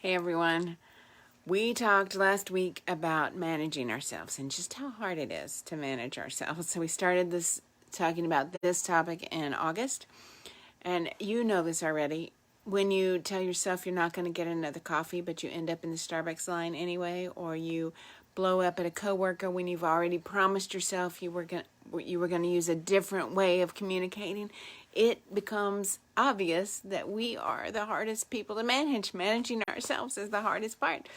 Hey everyone, we talked last week about managing ourselves and just how hard it is to manage ourselves. So we started this talking about this topic in August, and you know this already. When you tell yourself you're not going to get another coffee, but you end up in the Starbucks line anyway, or you blow up at a coworker when you've already promised yourself you were going to use a different way of communicating, it becomes obvious that we are the hardest people to manage. Managing ourselves is the hardest part.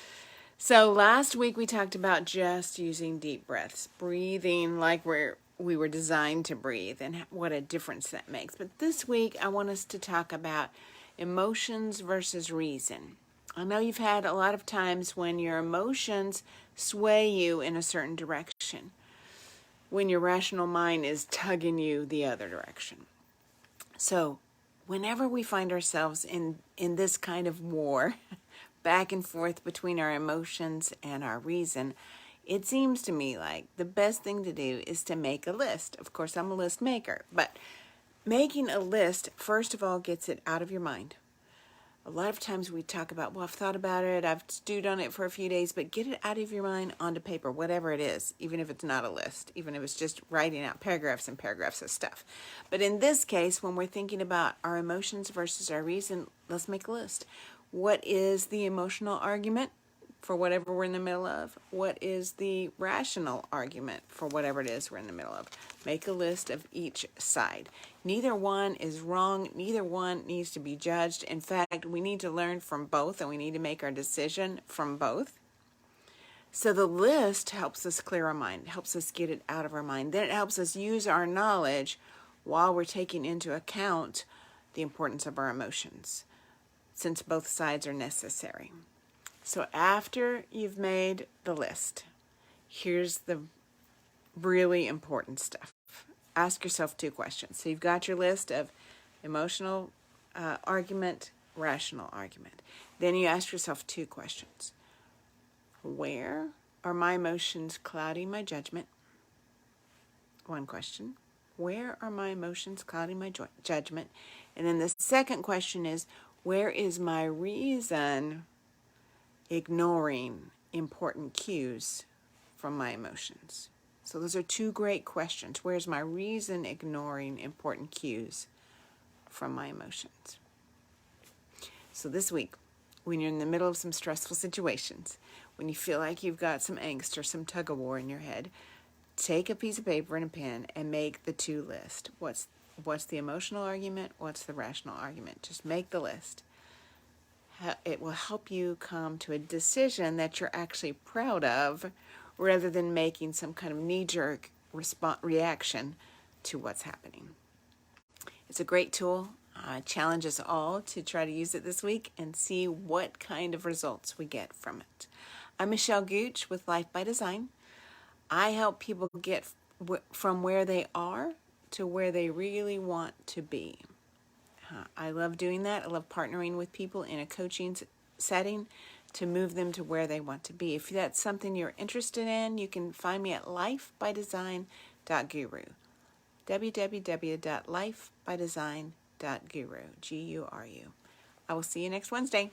So last week we talked about just using deep breaths, breathing like we were designed to breathe, and what a difference that makes. But this week I want us to talk about emotions versus reason. I know you've had a lot of times when your emotions sway you in a certain direction, when your rational mind is tugging you the other direction. So whenever we find ourselves in this kind of war, back and forth between our emotions and our reason, it seems to me like the best thing to do is to make a list. Of course, I'm a list maker, but making a list, first of all, gets it out of your mind. A lot of times we talk about, well, I've thought about it, I've stewed on it for a few days, but get it out of your mind onto paper, whatever it is, even if it's not a list, even if it's just writing out paragraphs and paragraphs of stuff. But in this case, when we're thinking about our emotions versus our reason, let's make a list. What is the emotional argument for whatever we're in the middle of? What is the rational argument for whatever it is we're in the middle of? Make a list of each side. Neither one is wrong. Neither one needs to be judged. In fact, we need to learn from both, and we need to make our decision from both. So the list helps us clear our mind, helps us get it out of our mind. Then it helps us use our knowledge while we're taking into account the importance of our emotions, since both sides are necessary. So after you've made the list, here's the really important stuff. Ask yourself 2 questions. So you've got your list of emotional argument, rational argument. Then you ask yourself 2 questions. Where are my emotions clouding my judgment? One question. Where are my emotions clouding my judgment? And then the second question is, where is my reason ignoring important cues from my emotions? So those are 2 great questions. Where's my reason ignoring important cues from my emotions? So this week, when you're in the middle of some stressful situations, when you feel like you've got some angst or some tug of war in your head, take a piece of paper and a pen and make the 2 list. What's the emotional argument? What's the rational argument? Just make the list. It will help you come to a decision that you're actually proud of, rather than making some kind of knee-jerk reaction to what's happening. It's a great tool. I challenge us all to try to use it this week and see what kind of results we get from it. I'm Michele Gooch with Life by Design. I help people get from where they are to where they really want to be. I love doing that. I love partnering with people in a coaching setting to move them to where they want to be. If that's something you're interested in, you can find me at lifebydesign.guru. www.lifebydesign.guru. Guru. I will see you next Wednesday.